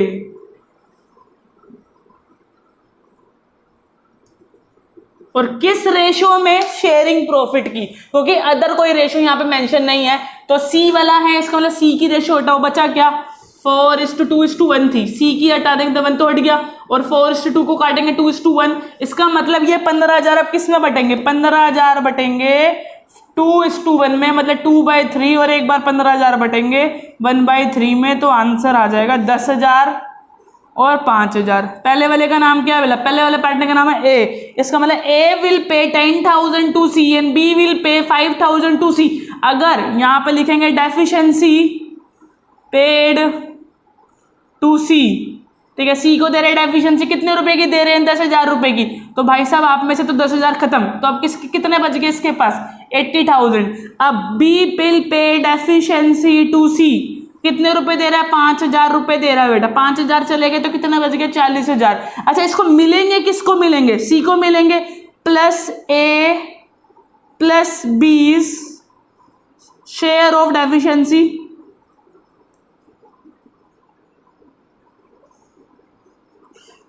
और किस रेशो में, शेयरिंग प्रॉफिट की, क्योंकि अदर कोई रेशो यहाँ पे मेंशन नहीं है। तो सी वाला है, इसका मतलब सी की रेशो हटाओ, बचा क्या, 4:2:1 थी, सी की हटा देंगे तो 1 तो हट गया, और 4:2 को काटेंगे 2:1। इसका मतलब ये 15,000 अब किस में बटेंगे, 15,000 बटेंगे 2:1 में, मतलब 2/3, और एक बार 15,000 बटेंगे 1/3 में। तो आंसर आ जाएगा 10,000 और 5,000। पहले वाले का नाम क्या है, पहले वाले पार्टनर का नाम है ए। इसका मतलब ए will pay 10,000 to C and B will pay 5,000 to सी। अगर यहाँ पे लिखेंगे डेफिशिएंसी पेड टू सी, ठीक है। सी को दे रहे हैं डेफिशिएंसी कितने रुपए की दे रहे हैं, 10,000 रुपए की। तो भाई साहब आप में से तो 10,000 खत्म, तो अब कितने बच गए इसके पास, 80,000। अब B will pay deficiency to C, कितने रुपए दे रहा है, 5,000 रुपए दे रहा है बेटा। 5,000 चले गए तो कितना बच गया, 40,000। अच्छा इसको मिलेंगे, किसको मिलेंगे, सी को मिलेंगे plus A plus B share of deficiency.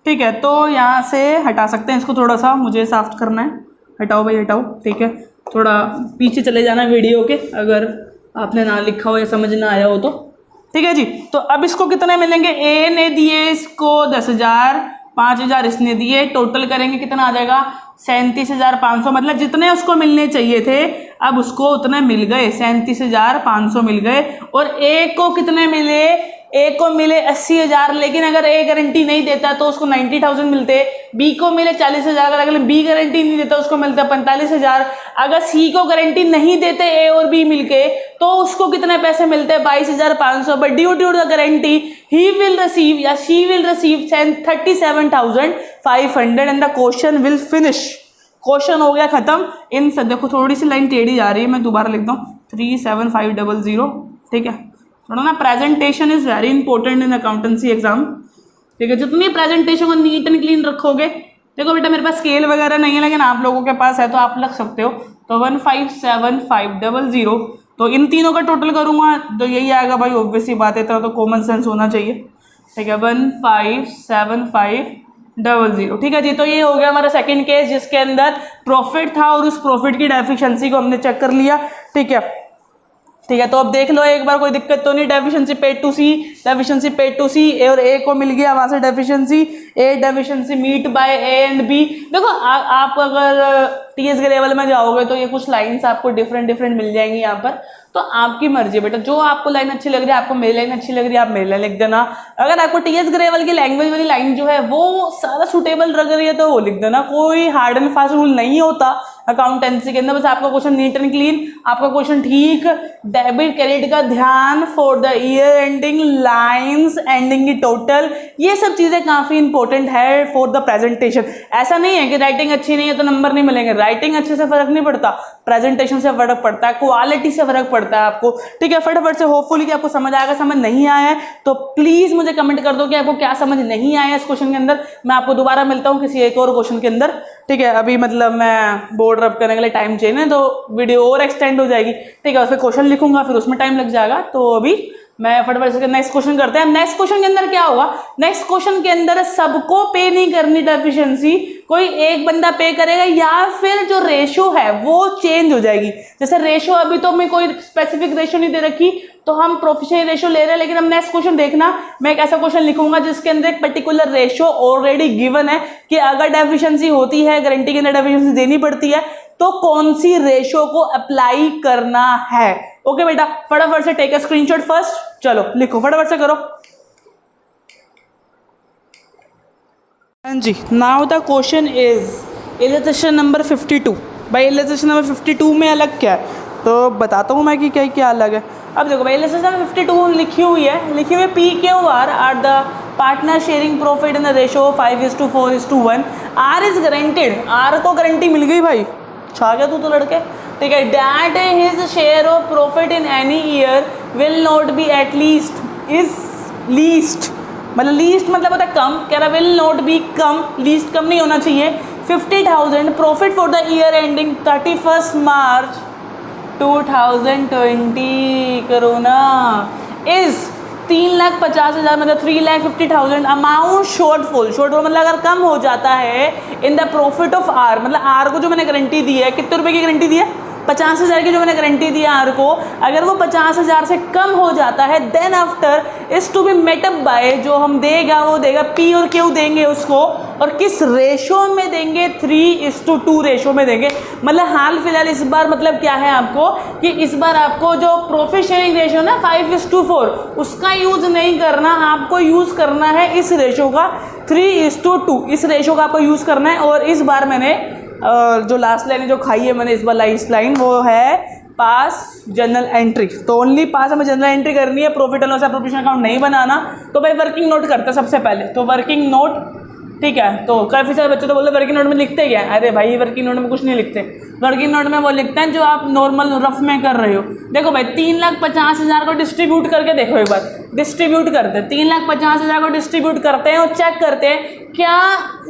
ठीक है, तो यहाँ से हटा सकते हैं इसको, थोड़ा सा मुझे साफ करना है। हटाओ भाई हटाओ, ठीक है। थोड़ा पीछे चले जाना वीडियो के, अगर आपने ना लिखा हो या समझ ना आया हो तो। ठीक है जी, तो अब इसको कितने मिलेंगे, ए ने दिए इसको 10,000, 5,000 इसने दिए, टोटल करेंगे कितना आ जाएगा, 37,500। मतलब जितने उसको मिलने चाहिए थे अब उसको उतने मिल गए, 37,500 मिल गए। और ए को कितने मिले, ए को मिले 80,000, लेकिन अगर ए गारंटी नहीं देता तो उसको 90,000 मिलते। बी को मिले 40,000, अगर बी गारंटी नहीं देता उसको मिलता 45,000। अगर सी को गारंटी नहीं देते ए और बी मिलके तो उसको कितने पैसे मिलते, 22,500। But due to the guarantee he will receive या she will receive 37,500 and the question will finish. Question हो गया खत्म। इन सब देखो थोड़ी सी लाइन टेढ़ी जा रही है, मैं दोबारा लिख दूँ 37500। ठीक है, थोड़ा ना presentation is very important in accountancy exam. ठीक है, जितनी प्रेजेंटेशन को नीट एंड क्लीन रखोगे, देखो बेटा मेरे पास स्केल वगैरह नहीं है लेकिन आप लोगों के पास है तो आप लग सकते हो। तो 157,500, तो इन तीनों का टोटल करूंगा तो यही आएगा भाई, ऑब्वियस सी बात है, इतना तो कॉमन सेंस होना चाहिए। ठीक है, 157,500। ठीक है जी, तो ये हो गया हमारा सेकंड केस जिसके अंदर प्रॉफिट था और उस प्रॉफिट की डेफिशिएंसी को हमने चेक कर लिया। ठीक है, ठीक है, तो अब देख लो एक बार, कोई दिक्कत तो नहीं। Deficiency paid to C, deficiency paid to C, A और ए को मिल गया वहां से deficiency. A deficiency meet by A and B. देखो आप अगर टीएस के लेवल में जाओगे तो ये कुछ लाइंस आपको डिफरेंट मिल जाएंगी यहाँ पर, तो आपकी मर्जी है बेटा, जो आपको लाइन अच्छी लग रही है, आपको मेरी लाइन अच्छी लग रही है, आप मेरी लाइन लिख देना। अगर आपको टीएस ग्रेवल की लैंग्वेज वाली लाइन जो है वो सारा सुटेबल लग रही है तो वो लिख देना। कोई हार्ड एंड फास्ट रूल नहीं होता अकाउंटेंसी के अंदर, बस आपका क्वेश्चन नीट एंड क्लीन, आपका क्वेश्चन ठीक, डेबिट क्रेडिट का ध्यान, for the year ending, lines ending की टोटल, ये सब चीजें काफी इंपॉर्टेंट है फॉर द प्रेजेंटेशन। ऐसा नहीं है कि राइटिंग अच्छी नहीं है तो नंबर नहीं मिलेंगे, राइटिंग अच्छे से फर्क नहीं पड़ता, प्रेजेंटेशन से फर्क पड़ता है, क्वालिटी से फर्क पड़ता है आपको। ठीक है, फटाफट से होपफुली कि आपको समझ आएगा। समझ नहीं आया है तो प्लीज मुझे कमेंट कर दो कि आपको क्या समझ नहीं आया इस क्वेश्चन के अंदर। मैं आपको दोबारा मिलता हूँ किसी एक और क्वेश्चन के अंदर। ठीक है, अभी मतलब मैं बोर्ड रब करने के लिए टाइम चाहिए ना, तो वीडियो और एक्सटेंड हो जाएगी। ठीक है, फिर क्वेश्चन लिखूंगा, फिर उसमें टाइम लग जाएगा। तो अभी मैं फटाफट से नेक्स्ट क्वेश्चन करते हैं। नेक्स्ट क्वेश्चन के अंदर क्या होगा, नेक्स्ट क्वेश्चन के अंदर सबको पे नहीं करनी डेफिशिएंसी, कोई एक बंदा पे करेगा या फिर जो रेशो है वो चेंज हो जाएगी। जैसे रेशो अभी तो मैं कोई स्पेसिफिक रेशो नहीं दे रखी तो हम प्रोफेशनल रेशो ले रहे हैं, लेकिन हम नेक्स्ट क्वेश्चन देखना, मैं एक ऐसा क्वेश्चन लिखूंगा जिसके अंदर एक पर्टिकुलर रेशो ऑलरेडी गिवन है कि अगर डेफिशिएंसी होती है, गारंटी के अंदर डेफिशिएंसी देनी पड़ती है तो कौन सी रेशो को अप्लाई करना है। ओके बेटा, फटाफट से टेक अ स्क्रीनशॉट फर्स्ट, चलो लिखो फटाफट से करो। हाँ जी, now the question is illustration number 52। भाई इलस्ट्रेशन नंबर 52 में अलग क्या है तो बताता हूँ मैं कि क्या क्या अलग है। अब देखो भाई इलस्ट्रेशन नंबर 52 लिखी हुई है P Q R are the partner sharing profit in the ratio 5:4:1। R is guaranteed, R को गारंटी मिल गई भाई, छा गया तू तो लड़के। ठीक है, that his share of profit in any year will not be at least, is least मतलब लीस्ट मतलब होता है कम, कह रहा विल नॉट बी कम, लीस्ट कम नहीं होना चाहिए, 50,000 profit for the year ending 31 March 2020 करो ना, इज 3,50,000 मतलब 3,50,000 अमाउंट शॉर्टफॉल मतलब अगर कम हो जाता है in the profit of R, मतलब आर को जो मैंने गारंटी दी है, कितने रुपए की गारंटी दी है, 50,000 की जो मैंने गारंटी दी है आर को, अगर वो 50,000 से कम हो जाता है then after is to be met up by, जो हम देगा वो देगा पी और क्यू देंगे उसको, और किस रेशो में देंगे, 3:2 रेशो में देंगे। मतलब हाल फिलहाल इस बार मतलब क्या है आपको कि इस बार आपको जो प्रॉफिट शेयरिंग रेशो ना 5:4 उसका यूज नहीं करना, आपको यूज करना है इस रेशो का 3:2, इस रेशो का आपको यूज करना है। और इस बार मैंने जो लास्ट लाइन जो खाई है मैंने इस बार लाइस लाइन वो है पास जर्नल एंट्री। तो ओनली पास हमें जर्नल एंट्री करनी है, प्रॉफिट एंड लॉस या प्रोविजन अकाउंट नहीं बनाना। तो भाई वर्किंग नोट करते हैं सबसे पहले। तो वर्किंग नोट, ठीक है, तो काफ़ी सारे बच्चे तो बोलते हैं वर्किंग नोट में लिखते क्या है? अरे भाई वर्किंग नोट में कुछ नहीं लिखते। वर्किंग नोट में वो लिखते हैं जो आप नॉर्मल रफ में कर रहे हो। देखो भाई 3,50,000 को डिस्ट्रीब्यूट करके देखो, एक बार डिस्ट्रीब्यूट करते हैं, 3,50,000 को डिस्ट्रीब्यूट करते हैं और चेक करते हैं क्या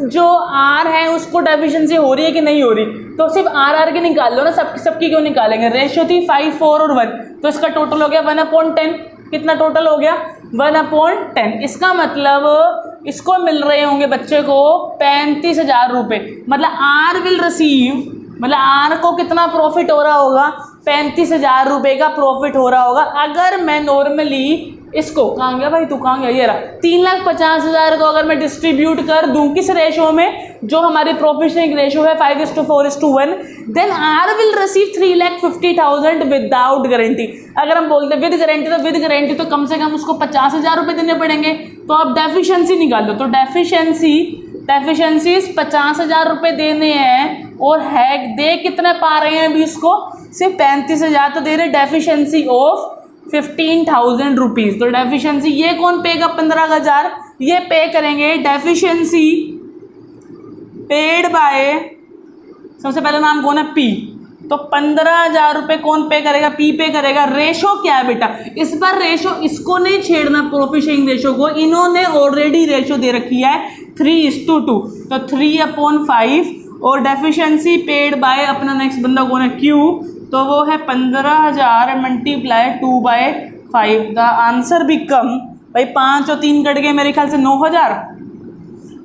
जो आर है उसको डेफिशिएंसी हो रही है कि नहीं हो रही। तो सिर्फ आर के निकाल लो ना, सबकी क्यों निकालेंगे? रेशियो थी 5, 4 और 1, तो इसका टोटल हो गया 1/10। कितना टोटल हो गया? 1/10। इसका मतलब इसको मिल रहे होंगे बच्चे को 35,000 रुपये। मतलब आर विल रिसीव, मतलब आर को कितना प्रॉफिट हो रहा होगा? 35,000 रुपये का प्रॉफिट हो रहा होगा। अगर मैं नॉर्मली इसको, कहाँ गया भाई तू, कहाँ गया, ये रहा, 3,50,000 को अगर मैं डिस्ट्रीब्यूट कर दूं किस रेशो में, जो हमारी प्रॉफिट शेयरिंग रेशो है 5:4:1, then R will receive 3,50,000 without guarantee. अगर हम बोलते हैं विद गारंटी, तो विद गारंटी तो कम से कम उसको 50,000 रुपये देने पड़ेंगे। तो आप डेफिशिएंसी निकाल लो। तो डेफिशिएंसी 50,000 रुपये देने हैं और है दे कितने पा रहे हैं अभी इसको? सिर्फ 35,000 तो दे रहे। Deficiency of 15,000 rupees. तो डेफिशिएंसी ये कौन पेगा? 15,000 ये पे करेंगे। डेफिशिएंसी पेड बाय, सबसे पहला नाम कौन है? पी। तो 15,000 रुपये कौन पे करेगा? पी पे करेगा। रेशो क्या है बेटा? इस बार रेशो इसको नहीं छेड़ना, प्रॉफिट शेयरिंग रेशो को। इन्होंने ऑलरेडी रेशो दे रखी है 3:2, तो 3/5। और डेफिशिएंसी पेड बाय अपना नेक्स्ट बंदा कौन है? क्यू। तो वो है 15,000 मल्टीप्लाई 2/5। द आंसर बिकम, भाई 5 और 3 कट गए मेरे ख्याल से 9,000,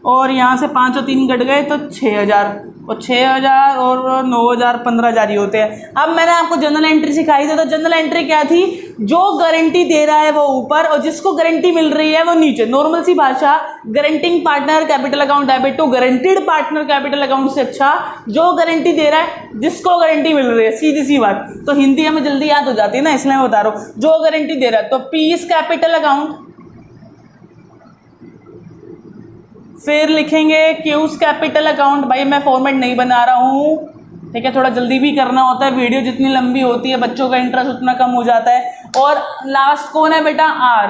और यहाँ से 5 और 3 कट गए तो 6,000, और 6,000 और 9,000 15,000 ही होते हैं। अब मैंने आपको जनरल एंट्री सिखाई थी, तो जनरल एंट्री क्या थी? जो गारंटी दे रहा है वो ऊपर और जिसको गारंटी मिल रही है वो नीचे। नॉर्मल सी भाषा, guaranteeing partner capital account debit to guaranteed partner capital account से अच्छा जो गारंटी दे रहा है, जिसको गारंटी मिल रही है, सीधी सी बात। तो हिंदी हमें जल्दी याद हो जाती है ना, इसलिए मैं बता रहा हूँ, जो गारंटी दे रहा है। तो पी इज कैपिटल अकाउंट, फिर लिखेंगे क्यूज कैपिटल अकाउंट। भाई मैं फॉर्मेट नहीं बना रहा हूँ, ठीक है, थोड़ा जल्दी भी करना होता है। वीडियो जितनी लंबी होती है बच्चों का इंटरेस्ट उतना कम हो जाता है। और लास्ट कौन है बेटा? आर,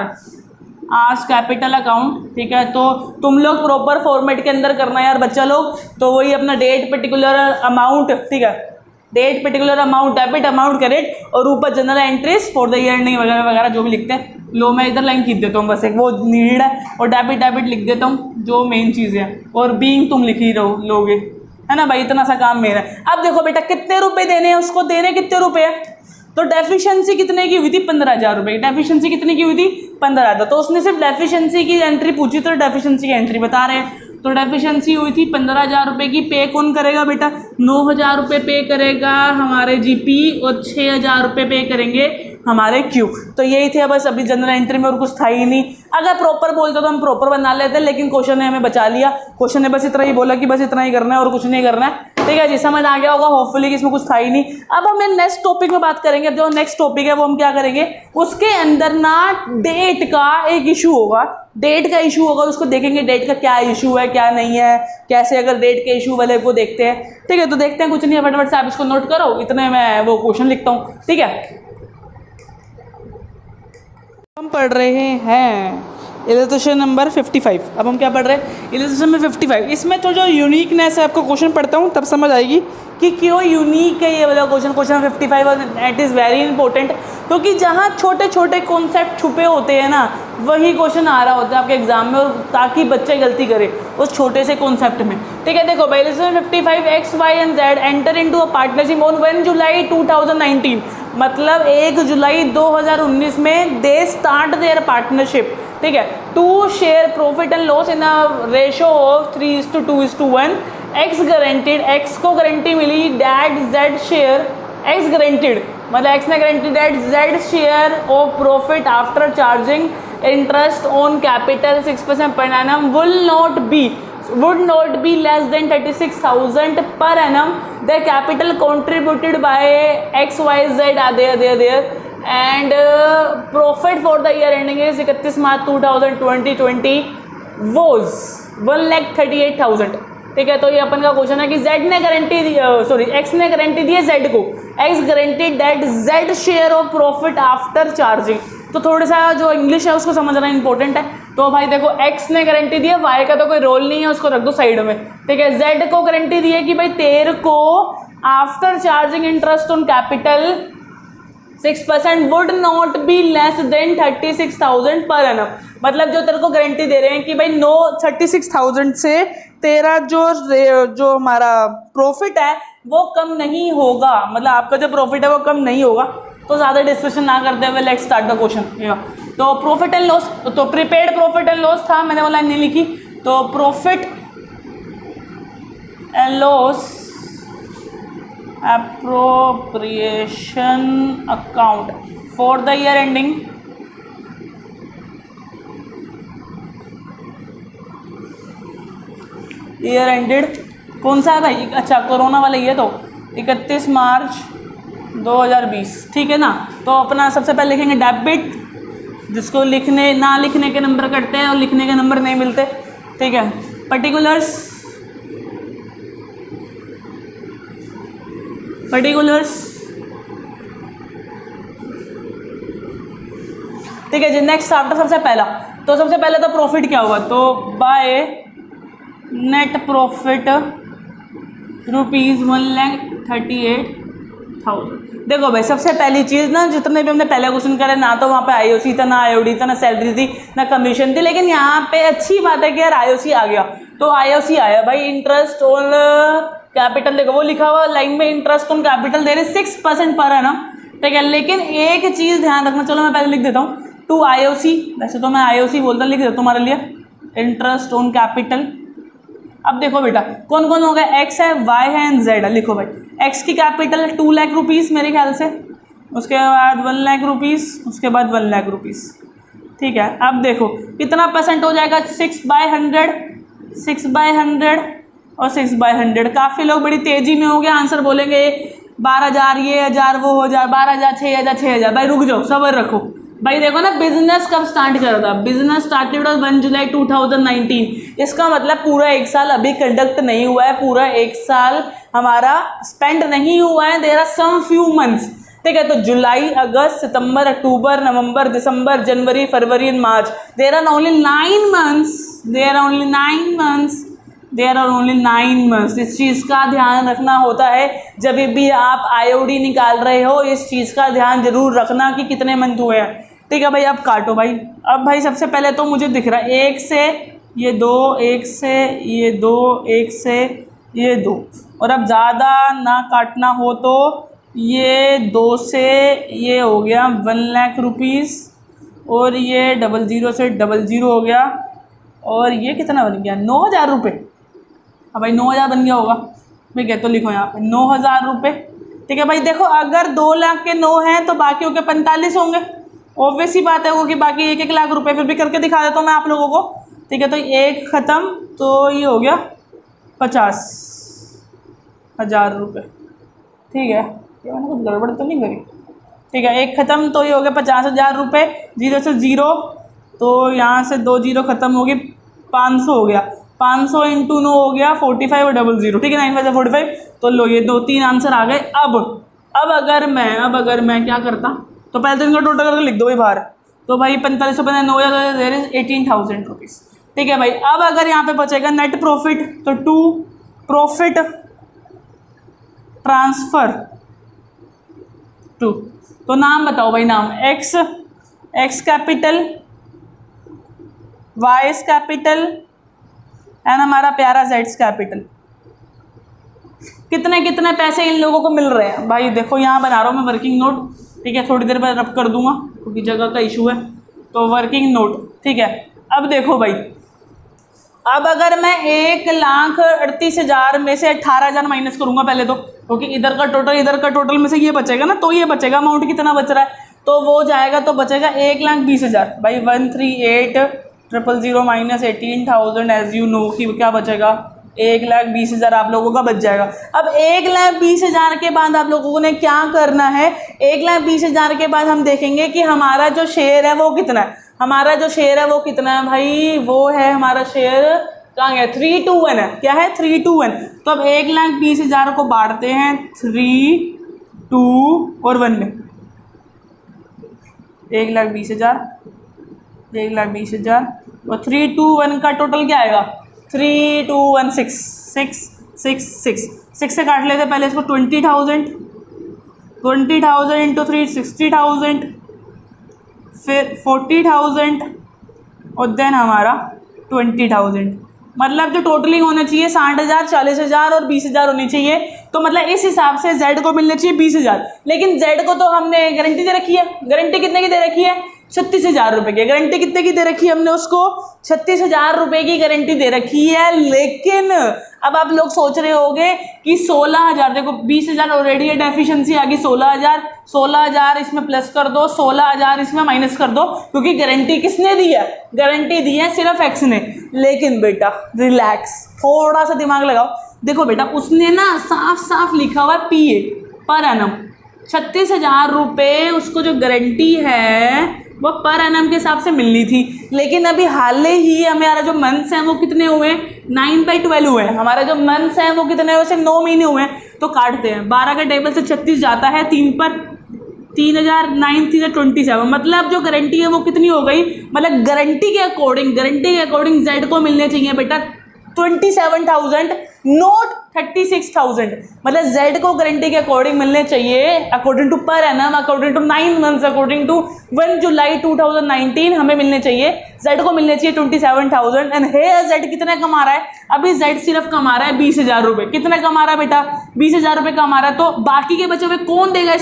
आर्स कैपिटल अकाउंट, ठीक है। तो तुम लोग प्रॉपर फॉर्मेट के अंदर करना यार बच्चा लोग। तो वही अपना डेट पर्टिकुलर अमाउंट, ठीक है, date particular amount, debit amount credit, और ऊपर general entries for the year ending वगैरह वगैरह जो भी लिखते हैं। लो मैं इधर लाइन खींच देता हूँ बस, एक वो नीड है, और डेबिट लिख देता हूँ जो मेन चीज़ है, और बीइंग तुम लिख ही लोगे, है ना भाई, इतना सा काम मेरा है। अब देखो बेटा कितने रुपए देने हैं उसको, देने कितने रुपए हैं? तो डेफिशिएंसी कितने की हुई थी? 15,000 रुपये। डेफिशिएंसी कितनी की हुई थी? 15,000। तो उसने सिर्फ डेफिशिएंसी की एंट्री पूछी, तो डेफिशिएंसी की एंट्री बता रहे हैं। तो डेफिशिएंसी हुई थी 15,000 रुपये की। पे कौन करेगा बेटा? 9,000 रुपये पे करेगा हमारे जीपी, और 6,000 रुपये पे करेंगे हमारे क्यू। तो यही थे बस, अभी जनरल एंट्री में और कुछ था ही नहीं। अगर प्रॉपर बोलते तो हम प्रॉपर बना लेते, लेकिन क्वेश्चन ने हमें बचा लिया। क्वेश्चन ने बस इतना ही बोला कि बस इतना ही करना है और कुछ नहीं करना है, ठीक है जी। समझ आ गया होगा होपफुली कि इसमें कुछ था ही नहीं। अब हम नेक्स्ट टॉपिक में बात करेंगे। अब जो नेक्स्ट टॉपिक है वो हम क्या करेंगे, उसके अंदर ना डेट का एक इशू होगा, डेट का इशू होगा, उसको देखेंगे डेट का क्या इशू है क्या नहीं है, कैसे अगर डेट के इशू वाले को देखते हैं, ठीक है। तो देखते हैं, कुछ नहीं है, फटाफट से आप इसको नोट करो, इतने मैं वो क्वेश्चन लिखता हूँ, ठीक है। हम पढ़ रहे हैं इलस्ट्रेशन नंबर 55। अब हम क्या पढ़ रहे हैं? इलस्ट्रेशन में 55। इसमें तो जो यूनिकनेस है, आपको क्वेश्चन पढ़ता हूँ तब समझ आएगी कि क्यों यूनिक है ये वाला क्वेश्चन 55, और इट इज़ वेरी इंपॉर्टेंट, क्योंकि जहाँ छोटे छोटे कॉन्सेप्ट छुपे होते हैं ना, वही क्वेश्चन आ रहा होता है आपके एग्जाम में, और ताकि बच्चे गलती करें उस छोटे से कॉन्सेप्ट में, ठीक है। देखो भाई, illustration 55, X Y and Z enter into a partnership on 1 July 2019। मतलब 1 जुलाई 2019 में दे स्टार्ट देयर पार्टनरशिप, ठीक है, to share profit and loss in a ratio of 3:2:1। X guaranteed, X को गारंटी मिली that Z share, X guaranteed मतलब X ने guarantee that Z share of profit after charging interest on capital 6% per annum would not be less than 36,000 per annum. The capital contributed by XYZ are there and profit for the year ending is 31 March 2020 was 1,38,000, ठीक है। तो ये अपन का question है कि Z ने guarantee दी, sorry X ने guarantee दी है Z को, x guaranteed that Z share of profit after charging. तो थोड़ा सा जो इंग्लिश है उसको समझना इंपॉर्टेंट है। तो भाई देखो एक्स ने गारंटी दी है, वाई का तो कोई रोल नहीं है, उसको रख दो साइड में, ठीक है। जेड को गारंटी दी है कि भाई तेरे को after charging interest on capital 6% would not be less than 36,000 per annum. मतलब जो तेरे को गारंटी दे रहे हैं कि भाई 36,000 से तेरा जो हमारा प्रॉफिट है वो कम नहीं होगा, मतलब आपका जो प्रॉफिट है वो कम नहीं होगा। तो ज़्यादा डिस्कशन ना करते हुए लेट्स स्टार्ट द क्वेश्चन। तो प्रॉफिट एंड लॉस, तो प्रीपेड प्रॉफिट एंड लॉस था, मैंने वो लाइन नहीं लिखी। तो profit and loss appropriation account for the year ending year ended कौन सा है भाई? अच्छा कोरोना वाला ये तो 31 मार्च 2020, ठीक है ना। तो अपना सबसे पहले लिखेंगे डेबिट, जिसको लिखने ना लिखने के नंबर कटते हैं और लिखने के नंबर नहीं मिलते, ठीक है। पर्टिकुलर्स ठीक है जी। नेक्स्ट आफ्टर सबसे पहला, तो सबसे पहले तो प्रॉफिट क्या हुआ, तो बाय नेट प्रॉफिट ₹1,38,000। देखो भाई सबसे पहली चीज़ ना, जितने भी हमने पहले क्वेश्चन करे ना तो वहाँ पे आईओसी था, ना आईओडी था, ना सैलरी थी, ना कमीशन थी, लेकिन यहाँ पे अच्छी बात है कि यार आईओसी आ गया। तो आईओसी आया भाई, इंटरेस्ट ऑन कैपिटल, देखो वो लिखा हुआ लाइन में, इंटरेस्ट ऑन कैपिटल दे रहे 6% पर है ना, ठीक है। लेकिन एक चीज़ ध्यान रखना, चलो मैं पहले लिख देता हूँ टू आईओसी, वैसे तो मैं आईओसी बोलता लिख देता हूँ तुम्हारे लिए, इंटरेस्ट ऑन कैपिटल। अब देखो बेटा कौन कौन हो गया, एक्स है, वाई है एंड जेड है। लिखो भाई एक्स की कैपिटल 2 लाख रुपीज़ मेरे ख्याल से, उसके बाद 1 लाख रुपीज़, उसके बाद 1 लाख रुपीज़, ठीक है। अब देखो कितना परसेंट हो जाएगा, 6/100 और 6/100। काफ़ी लोग बड़ी तेज़ी में हो गया, आंसर बोलेंगे 12,000 ये 1,000 वो हो जाए, 12,000 6,000। भाई रुक जाओ, सब्र रखो भाई। देखो ना बिजनेस कब स्टार्ट करा था, बिजनेस स्टार्टेड ऑन 1 जुलाई 2019। इसका मतलब पूरा एक साल अभी कंडक्ट नहीं हुआ है, पूरा एक साल हमारा स्पेंड नहीं हुआ है, there are some few months, ठीक है। तो जुलाई, अगस्त, सितंबर, अक्टूबर, नवंबर, दिसंबर, जनवरी, फरवरी and March, there are only 9 months. इस चीज़ का ध्यान रखना होता है जब भी आप आईओडी निकाल रहे हो, इस चीज़ का ध्यान जरूर रखना कि कितने मंथ हुए हैं, ठीक है भाई। अब काटो भाई। अब भाई सबसे पहले तो मुझे दिख रहा है 1 से ये 2, 1 से ये 2, 1 से ये 2, और अब ज़्यादा ना काटना हो तो ये 2 से ये हो गया 1 लाख रुपीज़, और ये 00 से 00 हो गया, और ये कितना बन गया 9,000 रुपये। हाँ भाई 9,000 बन गया होगा, ठीक है। तो लिखो यहाँ पे 9,000 रुपये, ठीक है भाई। देखो अगर 2 लाख के 9 हैं तो बाकियों के 45 होंगे, ऑब्वियस ही बात है वो कि बाकी 1-1 लाख रुपए। फिर भी करके दिखा देता हूँ मैं आप लोगों को, ठीक है। तो एक ख़त्म तो ये हो गया 50,000 रुपये, ठीक है। ये मैंने कुछ गड़बड़ तो नहीं करी, ठीक है। एक ख़त्म तो ये हो गया 50,000 रुपये। 0 से 0 तो यहाँ से 2 0 ख़त्म हो गई, 500 हो गया। 500 × 9 हो गया 45 और 00, ठीक है। 9 5 45। तो लो ये 2-3 आंसर आ गए। अब अगर मैं क्या करता, तो पहले तो इनका टोटल करके लिख दो भाई बाहर। तो भाई 45 50 9,000 देर इज 18,000 रुपीज़, ठीक है भाई। अब अगर यहाँ पे बचेगा नेट प्रॉफिट, तो टू प्रॉफिट ट्रांसफ़र टू, तो नाम बताओ भाई, नाम X capital, Y capital and हमारा प्यारा जेड्स कैपिटल। कितने कितने पैसे इन लोगों को मिल रहे हैं भाई। देखो यहाँ बना रहा हूँ मैं वर्किंग नोट, ठीक है। थोड़ी देर बाद रब कर दूंगा क्योंकि जगह का इशू है। तो वर्किंग नोट, ठीक है। अब देखो भाई, अब अगर मैं 1,38,000 में से 18,000 माइनस करूंगा पहले तो, क्योंकि इधर का टोटल में से ये बचेगा ना, तो ये बचेगा अमाउंट कितना बच रहा है, तो वो जाएगा, तो बचेगा 1,20,000 भाई। 138,000 माइनस 18,000 एज यू नो कि क्या बचेगा, 1,20,000 आप लोगों का बच जाएगा। अब 1,20,000 के बाद आप लोगों ने क्या करना है, 1,20,000 के बाद हम देखेंगे कि हमारा जो शेयर है वो कितना है। हमारा जो शेयर है वो कितना है भाई, वो है हमारा शेयर कहाँ गया, 3 to 1 है। क्या है, 3 to 1। तो अब 1,20,000 को बांटते हैं 3 2 और 1 में 1,20,000, 1,20,000 और 3, 2, 1 का टोटल क्या आएगा 3, 2, 1, 6, 6, 6, 6, 6 से काट लेते पहले इसको 20,000, 20,000 इंटू 3 60,000, फिर 40,000 और देन हमारा 20,000। मतलब जो टोटलिंग होना चाहिए 60,000, 40,000 और 20,000 होनी चाहिए। तो मतलब इस हिसाब से जेड को मिलने चाहिए 20,000, लेकिन जेड को तो हमने गारंटी दे रखी है। गारंटी कितने की दे रखी है 36,000 रुपये की। गारंटी कितने की दे रखी है हमने उसको 36,000 रुपये की गारंटी दे रखी है। लेकिन अब आप लोग सोच रहे होंगे कि 16,000, देखो 20,000 ऑलरेडी है, डेफिशिएंसी आ गई 16,000, 16,000 इसमें प्लस कर दो, 16,000 इसमें माइनस कर दो, क्योंकि गारंटी किसने दी है, गारंटी दी है सिर्फ एक्स ने। लेकिन बेटा रिलैक्स, थोड़ा सा दिमाग लगाओ। देखो बेटा उसने ना साफ साफ लिखा हुआ PA पर एनम 36,000 रुपये उसको जो गारंटी है वो पर एनम के हिसाब से मिलनी थी। लेकिन अभी हाल ही हमारा जो मंथ्स हैं वो कितने हुए 9/12 हुए। हमारा जो मंथ्स हैं वो कितने हुए, 9 महीने हुए। तो काटते हैं 12 के टेबल से 36 जाता है 3 पर, 3,000, 9,327। मतलब जो गारंटी है वो कितनी हो गई, मतलब गारंटी के अकॉर्डिंग जेड को मिलने चाहिए बेटा 27,000 नोट 36,000। मतलब जेड को गारंटी के अकॉर्डिंग मिलने चाहिए according to per annum, according to 9 months, according to 1 July 2019 हमें मिलने चाहिए, जेड को मिलने चाहिए 27,000। एंड हे जेड कितने कमा रहा है, अभी जेड सिर्फ कमा रहा है 20,000 रुपये। कितने कमा रहा है बेटा 20,000 रुपये कमा रहा है। तो बाकी के बचे हुए कौन देगा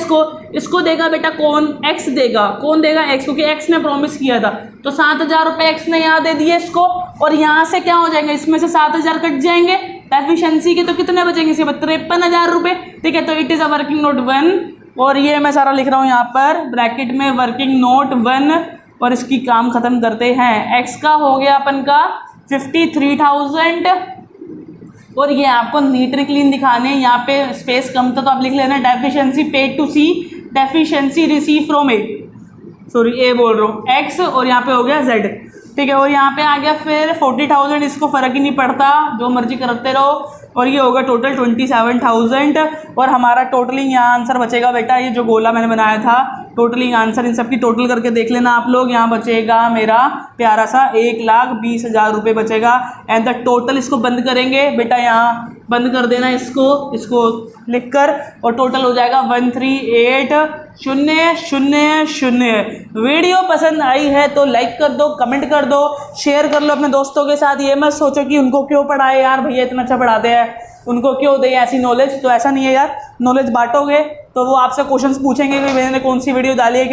इसको देगा बेटा कौन, एक्स देगा। कौन देगा, एक्स, क्योंकि एक्स ने प्रॉमिस किया था। तो 7,000 रुपये एक्स ने यहाँ दे दिए इसको, और यहाँ से क्या हो जाएंगे, इसमें से 7,000 कट जाएंगे एफिशिएंसी के, तो कितने बचेंगे इसके 53,000 रुपये। ठीक है, तो it is a working note 1, और ये मैं सारा लिख रहा हूँ यहाँ पर ब्रैकेट में वर्किंग नोट 1, और इसकी काम खत्म करते हैं। एक्स का हो गया अपन का 53,000, और ये आपको नीट एंड क्लीन दिखाने, यहाँ पे स्पेस कम था तो आप लिख लेना deficiency paid to C, deficiency receive from A, sorry A बोल रहा हूँ, एक्स, और यहाँ पे हो गया जेड। ठीक है, और यहाँ पे आ गया फिर 40,000, इसको फ़र्क ही नहीं पड़ता, जो मर्जी करते रहो। और ये होगा टोटल 27,000, और हमारा टोटलिंग यहाँ आंसर बचेगा बेटा, ये जो गोला मैंने बनाया था टोटलिंग आंसर, इन सब की टोटल करके देख लेना आप लोग। यहाँ बचेगा मेरा प्यारा सा 1,20,000 रुपये बचेगा। एंड द टोटल इसको बंद करेंगे बेटा, यहाँ बंद कर देना इसको लिख कर, और टोटल हो जाएगा 138,000। वीडियो पसंद आई है तो लाइक कर दो, कमेंट कर दो, शेयर कर लो अपने दोस्तों के साथ। ये मत सोचो कि उनको क्यों पढ़ाए यार, भैया इतना अच्छा पढ़ाते हैं, उनको क्यों दे ऐसी नॉलेज। तो ऐसा नहीं है यार, नॉलेज बांटोगे तो वो आपसे क्वेश्चंस पूछेंगे कि मैंने कौन सी वीडियो डाली है,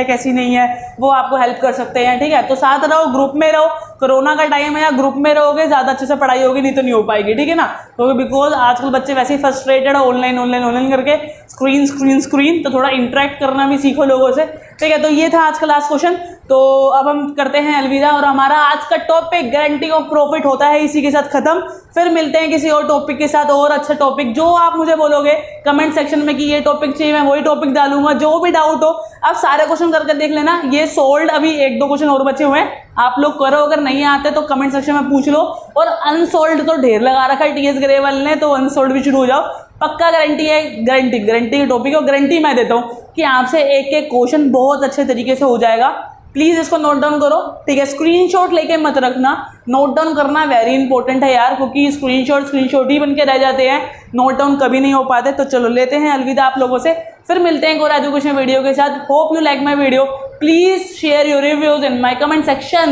कैसी नहीं है, वो आपको हेल्प कर सकते हैं। ठीक है, तो साथ रहो, ग्रुप में रहो, कोरोना का टाइम है यार, ग्रुप में रहोगे ज़्यादा अच्छे से पढ़ाई होगी, नहीं तो नहीं हो पाएगी। ठीक है ना, तो बिकॉज आजकल बच्चे वैसे ही फ्रस्ट्रेटेड है ऑनलाइन करके, स्क्रीन, तो थोड़ा इंटरेक्ट करना भी सीखो लोगों से। ठीक है, तो ये था आज का लास्ट क्वेश्चन। तो अब हम करते हैं अलविदा, और हमारा आज का टॉपिक गारंटी ऑफ प्रॉफिट होता है इसी के साथ खत्म। फिर मिलते हैं किसी और टॉपिक के साथ, और अच्छा टॉपिक जो आप मुझे बोलोगे कमेंट सेक्शन में कि ये टॉपिक चाहिए, मैं वही टॉपिक डालूंगा। जो भी डाउट हो आप सारे क्वेश्चन करके देख लेना, ये सोल्ड, अभी 1-2 क्वेश्चन और बचे हुए हैं, आप लोग करो। अगर नहीं आते तो कमेंट सेक्शन में पूछ लो, और अनसोल्ड तो ढेर लगा रखा है TS ग्रेवल ने, तो अनसोल्ड भी शुरू हो जाओ। पक्का गारंटी है, गारंटी के टॉपिक, और गारंटी मैं देता हूँ कि आपसे एक क्वेश्चन बहुत अच्छे तरीके से हो जाएगा। प्लीज़ इसको नोट डाउन करो। ठीक है, स्क्रीनशॉट लेके मत रखना, नोट डाउन करना वेरी इंपॉर्टेंट है यार, क्योंकि स्क्रीनशॉट ही बन के रह जाते हैं, नोट डाउन कभी नहीं हो पाते। तो चलो लेते हैं अलविदा आप लोगों से, फिर मिलते हैं एक और एजुकेशन वीडियो के साथ। Hope you like my video, please share your reviews in my comment section.